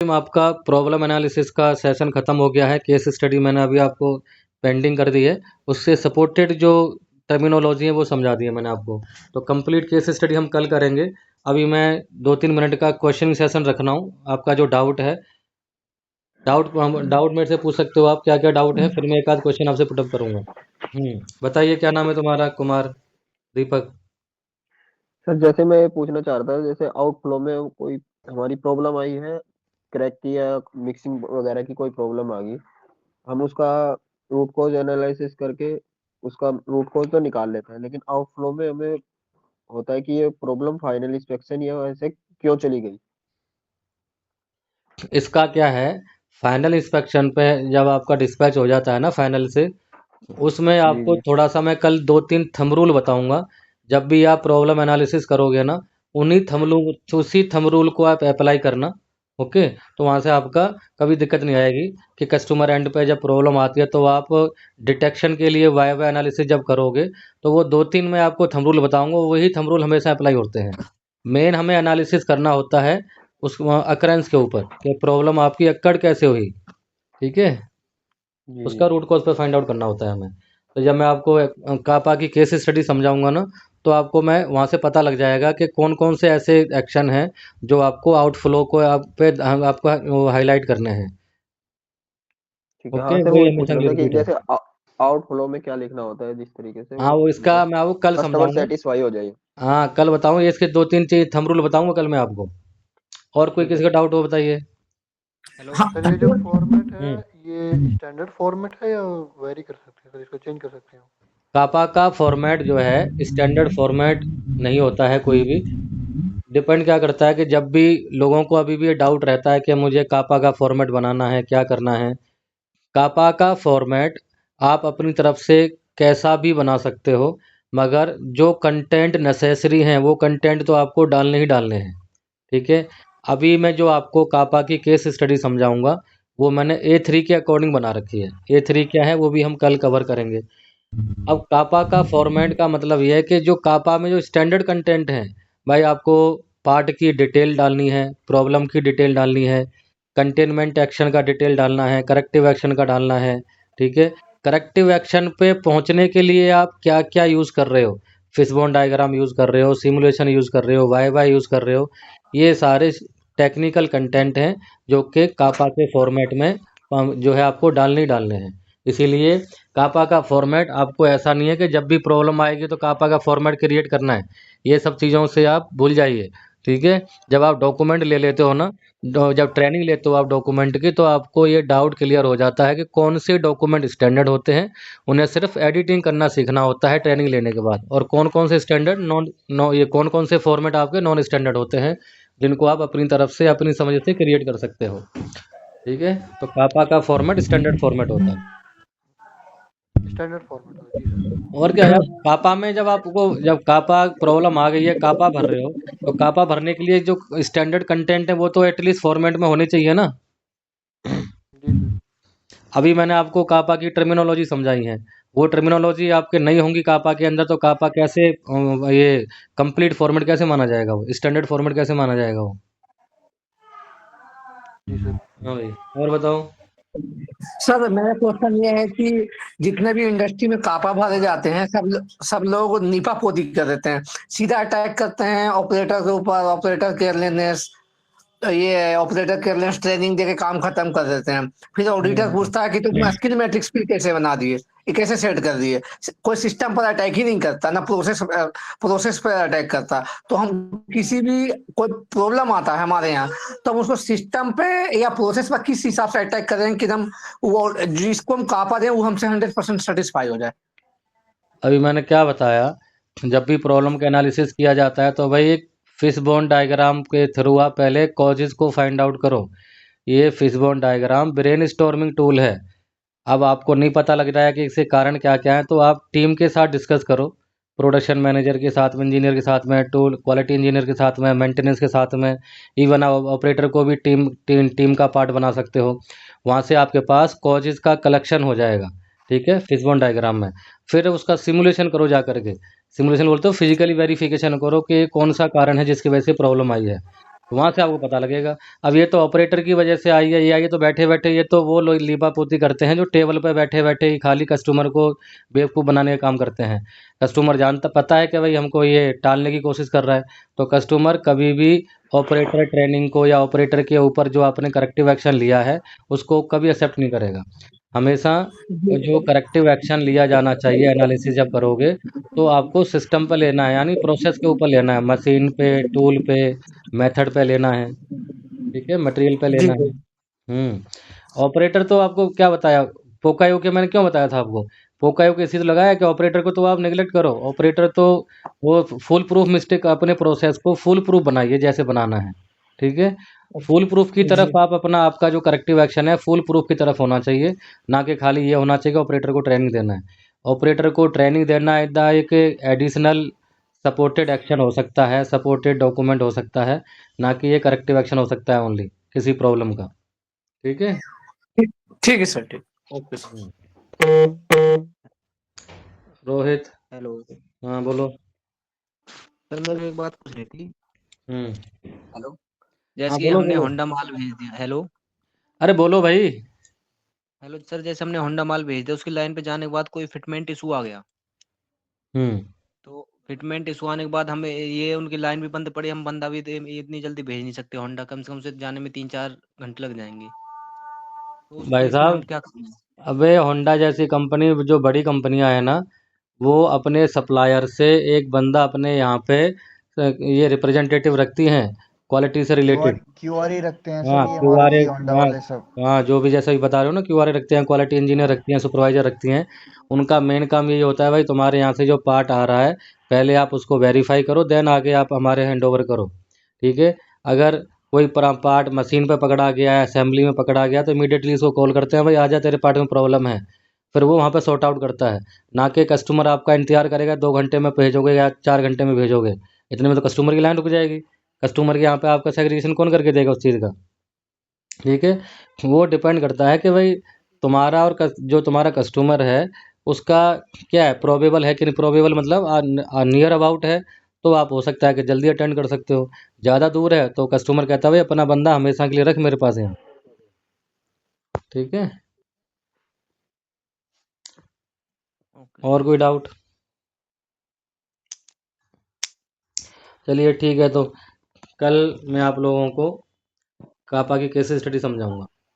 आपका problem analysis का session ख़त्म हो गया है। केस स्टडी मैंने अभी आपको पेंडिंग कर दी है, उससे सपोर्टेड जो टर्मिनोलॉजी है वो समझा दी है मैंने आपको। तो कंप्लीट केस स्टडी हम कल करेंगे। अभी मैं 2-3 मिनट का क्वेश्चन सेशन रख रहा हूँ। आपका जो डाउट है, डाउट मेरे से पूछ सकते हो आप, क्या क्या डाउट है, फिर मैं एक आध क्वेश्चन आपसे पुटअप करूँगा। बताइए क्या नाम है तुम्हारा? कुमार, दीपक। सर जैसे मैं पूछना चाह रहा था, जैसे आउटफ्लो में कोई हमारी प्रॉब्लम आई है, क्रैक की या मिक्सिंग वगैरह की कोई प्रॉब्लम आ गई, हम उसका रूट कॉज एनालिसिस करके उसका रूट कॉज तो निकाल लेते हैं, लेकिन आउटफ्लो में हमें होता है कि ये प्रॉब्लम फाइनल इंस्पेक्शन या ऐसे क्यों चली गई। इसका क्या है, फाइनल इंस्पेक्शन पे जब आपका डिस्पैच हो जाता है ना फाइनल से, उसमें जी आपको जी। थोड़ा सा मैं कल 2-3 थंब रूल बताऊंगा। जब भी आप प्रॉब्लम एनालिसिस करोगे ना, उसी थंब रूल को आप अप्लाई करना। ओके, तो वहाँ से आपका कभी दिक्कत नहीं आएगी कि कस्टमर एंड पे जब प्रॉब्लम आती है तो आप डिटेक्शन के लिए वाई वाई एनालिसिस जब करोगे, तो वो 2-3 मैं आपको थंब रूल बताऊंगा, वही थंब रूल हमेशा अप्लाई होते हैं। मेन हमें एनालिसिस करना होता है उस अकरेंस के ऊपर कि प्रॉब्लम आपकी अक्कड़ कैसे हुई। ठीक है, जी जी। उसका रूट कॉज पे फाइंड आउट करना होता है हमें। तो जब मैं आपको कापा की केस स्टडी समझाऊंगा ना, तो आपको मैं वहाँ से पता लग जाएगा कि कौन कौन से ऐसे एक्शन हैं जो आपको आउटफ्लो को आपको हाईलाइट करने हैं। ठीक है। हाँ ओके, सर, वही वही पूछ हमेशा रहा की था कि रिपीट है। जैसे आउटफ्लो में क्या लिखना होता है, जिस तरीके से हाँ, वो वो इसका मतलब मैं आपको कल कस्टमर समझाऊंगा। सेटिस्फाई हो जाए। हाँ, कल बताऊंगा, ये इसके 2-3 चीज थंब रूल बताऊंगा कल मैं आपको। और कोई ठीक है किसी का सर। डाउट हो बताइए। हेलो। सर ये जो फॉर्मेट है, हम्म ये स्टैंडर्ड फॉर्मेट है या वेरी कर सकते हैं सर, इसको चेंज कर सकते हैं हम? कापा का फॉर्मेट जो है स्टैंडर्ड फॉर्मेट नहीं होता है कोई भी। डिपेंड क्या करता है कि जब भी लोगों को अभी भी ये डाउट रहता है कि मुझे कापा का फॉर्मेट बनाना है, क्या करना है। कापा का फॉर्मेट आप अपनी तरफ से कैसा भी बना सकते हो, मगर जो कंटेंट नेसेसरी हैं वो कंटेंट तो आपको डालने ही डालने हैं। ठीक है, अभी मैं जो आपको कापा की केस स्टडी समझाऊंगा, वो मैंने A3 के अकॉर्डिंग बना रखी है। A3 क्या है वो भी हम कल कवर करेंगे। अब कापा का फॉर्मेट का मतलब ये है कि जो कापा में जो स्टैंडर्ड कंटेंट है, भाई आपको पार्ट की डिटेल डालनी है, प्रॉब्लम की डिटेल डालनी है, कंटेनमेंट एक्शन का डिटेल डालना है, करेक्टिव एक्शन का डालना है। ठीक है, करेक्टिव एक्शन पे पहुंचने के लिए आप क्या क्या यूज़ कर रहे हो, फिशबोन डायग्राम यूज़ कर रहे हो, सिमुलेशन यूज़ कर रहे हो, वाई वाई यूज़ कर रहे हो, ये सारे टेक्निकल कंटेंट हैं जो कि कापा के फॉर्मेट में जो है आपको डालने ही डालने हैं। इसीलिए कापा का फॉर्मेट आपको ऐसा नहीं है कि जब भी प्रॉब्लम आएगी तो कापा का फॉर्मेट क्रिएट करना है। ये सब चीज़ों से आप भूल जाइए। ठीक है, जब आप डॉक्यूमेंट ले लेते हो ना, जब ट्रेनिंग लेते हो आप डॉक्यूमेंट की, तो आपको ये डाउट क्लियर हो जाता है कि कौन से डॉक्यूमेंट स्टैंडर्ड होते हैं। उन्हें सिर्फ एडिटिंग करना सीखना होता है ट्रेनिंग लेने के बाद, और कौन कौन से स्टैंडर्ड नॉन नॉ ये कौन कौन से फॉर्मेट आपके नॉन स्टैंडर्ड होते हैं, जिनको आप अपनी तरफ से अपनी समझ से क्रिएट कर सकते हो। ठीक है, तो कापा का फॉर्मेट स्टैंडर्ड फॉर्मेट होता है। स्टैंडर्ड फॉर्मेट होगा जी सर। और क्या यार, कापा में जब कापा प्रॉब्लम आ गई है, कापा भर रहे हो, तो कापा भरने के लिए जो स्टैंडर्ड कंटेंट है वो तो एटलीस्ट फॉर्मेट में होने चाहिए ना। जी सर। अभी मैंने आपको कापा की टर्मिनोलॉजी समझाई है, वो टर्मिनोलॉजी आपके नहीं होंगी कापा के अंदर, तो कापा कैसे ये कंप्लीट फॉर्मेट कैसे माना जाएगा, वो स्टैंडर्ड फॉर्मेट कैसे माना जाएगा वो। जी सर। हाँ भाई, और बताओ। सर मेरा क्वेश्चन ये है कि जितने भी इंडस्ट्री में कापा भरे जाते हैं, सब लोग नीपा पोती कर देते हैं, सीधा अटैक करते हैं ऑपरेटर के ऊपर, ऑपरेटर केयरलेसनेस, ये ऑपरेटर केयरलेस ट्रेनिंग देके काम खत्म कर देते हैं। फिर ऑडिटर पूछता है कि तुम स्किल मैट्रिक्स भी कैसे बना दिए, ये कैसे सेट कर दिए। कोई सिस्टम पर अटैक ही नहीं करता, ना प्रोसेस पर अटैक करता। तो हम किसी भी कोई प्रॉब्लम आता है हमारे यहाँ, तो हम उसको सिस्टम पे या प्रोसेस पर किस हिसाब से अटैक करें कि हम वो जिसको हम कापा दें वो हमसे 100% सेटिस्फाई हो जाए। अभी मैंने क्या बताया, जब भी प्रॉब्लम का एनालिसिस किया जाता है तो भाई एक फिशबोन डायग्राम के थ्रू आप पहले कॉजेज को फाइंड आउट करो। ये fishbone diagram brain storming tool है। अब आपको नहीं पता लग रहा है कि इसके कारण क्या क्या है, तो आप टीम के साथ डिस्कस करो, प्रोडक्शन मैनेजर के साथ में, इंजीनियर के साथ में, टूल क्वालिटी इंजीनियर के साथ में, मेंटेनेंस के साथ में, इवन ऑपरेटर को भी टीम का पार्ट बना सकते हो। वहाँ से आपके पास कॉजेज का कलेक्शन हो जाएगा। ठीक है, फिशबोन डायग्राम में फिर उसका सिमुलेशन करो जा करके। सिमुलेशन बोलते हो फिजिकली वेरिफिकेशन करो कि कौन सा कारण है जिसकी वजह से प्रॉब्लम आई है। तो वहाँ से आपको पता लगेगा। अब ये तो ऑपरेटर की वजह से आई है, ये आई है, तो बैठे बैठे ये तो वो लोग लीपापोती करते हैं जो टेबल पे बैठे बैठे ही खाली कस्टमर को बेवकूफ़ बनाने का काम करते हैं। कस्टमर जानता पता है कि भाई हमको ये टालने की कोशिश कर रहा है, तो कस्टमर कभी भी ऑपरेटर ट्रेनिंग को या ऑपरेटर के ऊपर जो आपने करेक्टिव एक्शन लिया है उसको कभी एक्सेप्ट नहीं करेगा। हमेशा जो करेक्टिव एक्शन लिया जाना चाहिए एनालिसिस जब करोगे तो आपको सिस्टम पे लेना है, यानी प्रोसेस के ऊपर लेना है, मशीन पे, टूल पे, मेथड पे लेना है, ठीक है, मटेरियल पे जी लेना है। ऑपरेटर तो आपको क्या बताया, पोकायो के मैंने क्यों बताया था आपको, पोकायो के इसी तो लगाया कि ऑपरेटर को तो आप नेग्लेक्ट करो, ऑपरेटर तो वो फुल प्रूफ मिस्टेक अपने प्रोसेस को फुल प्रूफ बनाइए जैसे बनाना है, ठीक है। फुल प्रूफ की तरफ जी आप अपना आपका जो करेक्टिव एक्शन है फुल प्रूफ की तरफ होना चाहिए, ना कि खाली ये होना चाहिए कि ऑपरेटर को ट्रेनिंग देना है। ऑपरेटर को ट्रेनिंग देना इतना एक एडिशनल सपोर्टेड एक्शन हो सकता है, सपोर्टेड डॉक्यूमेंट हो सकता है, ना कि ये करेक्टिव एक्शन हो सकता है ओनली किसी प्रॉब्लम का, ठीक है। ठीक है सर, ठीक, ओके सर। रोहित। हेलो हाँ बोलो। सर, मेरे को एक बात पूछनी थी। हम्म। हेलो। हाँ जैसे कि बोलो हमने बोलो। होंडा माल भेज दिया। हेलो। अरे बोलो भाई। हेलो सर, जैसे हमने होंडा माल भेज दिया, उसकी लाइन पे जाने के बाद कोई फिटमेंट इशू आ गया, हम्म। तो फिटमेंट इशू आने के बाद हमें ये उनकी लाइन भी बंद पड़ी, हम बंदा भी इतनी जल्दी भेज नहीं सकते, होंडा कम से कम से जाने में 3-4 घंटे लग जाएंगे, तो उसको भाई इसमें हम साहब, क्या करें? अबे होंडा जैसी कंपनी जो बड़ी कंपनियां है ना, वो अपने सप्लायर से एक बंदा अपने यहाँ पे ये रिप्रेजेंटेटिव रखती हैं क्वालिटी से रिलेटेड। क्यूआर ही रखते हैं हाँ सर, ये क्यूआरए। मारुति होंडा हाँ। वाले सब। हाँ जो भी जैसा भी बता रहे हो ना, क्यूआरए रखते हैं, क्वालिटी इंजीनियर रखती हैं, सुपरवाइजर रखती हैं। उनका मेन काम यही होता है भाई, तुम्हारे यहाँ से जो पार्ट आ रहा है पहले आप उसको वेरीफाई करो, देन आगे आप हमारे हैंड ओवर करो, ठीक है। अगर कोई पार्ट मशीन पे पकड़ा गया है, असेंबली में पकड़ा गया, तो इमीडिएटली उसको कॉल करते हैं, भाई आजा तेरे पार्ट में प्रॉब्लम है, फिर वो वहाँ पे सॉर्ट आउट करता है। ना कि कस्टमर आपका इंतजार करेगा 2 घंटे में भेजोगे या 4 घंटे में भेजोगे, इतने में तो कस्टमर की लाइन रुक जाएगी। कस्टमर के यहाँ पे आपका सेग्रीगेशन कौन करके देगा उस चीज़ का, ठीक है। वो डिपेंड करता है कि भाई तुम्हारा और जो तुम्हारा कस्टमर है उसका क्या है, प्रोबेबल है कि नहीं, प्रोबेबल मतलब नियर अबाउट है, तो आप हो सकता है कि जल्दी अटेंड कर सकते हो। ज़्यादा दूर है तो कस्टमर कहता है भाई अपना बंदा हमेशा के लिए रख मेरे पास यहाँ, ठीक है। ओके और सर। कोई डाउट? चलिए ठीक है, तो कल मैं आप लोगों को कापा की केस स्टडी समझाऊंगा।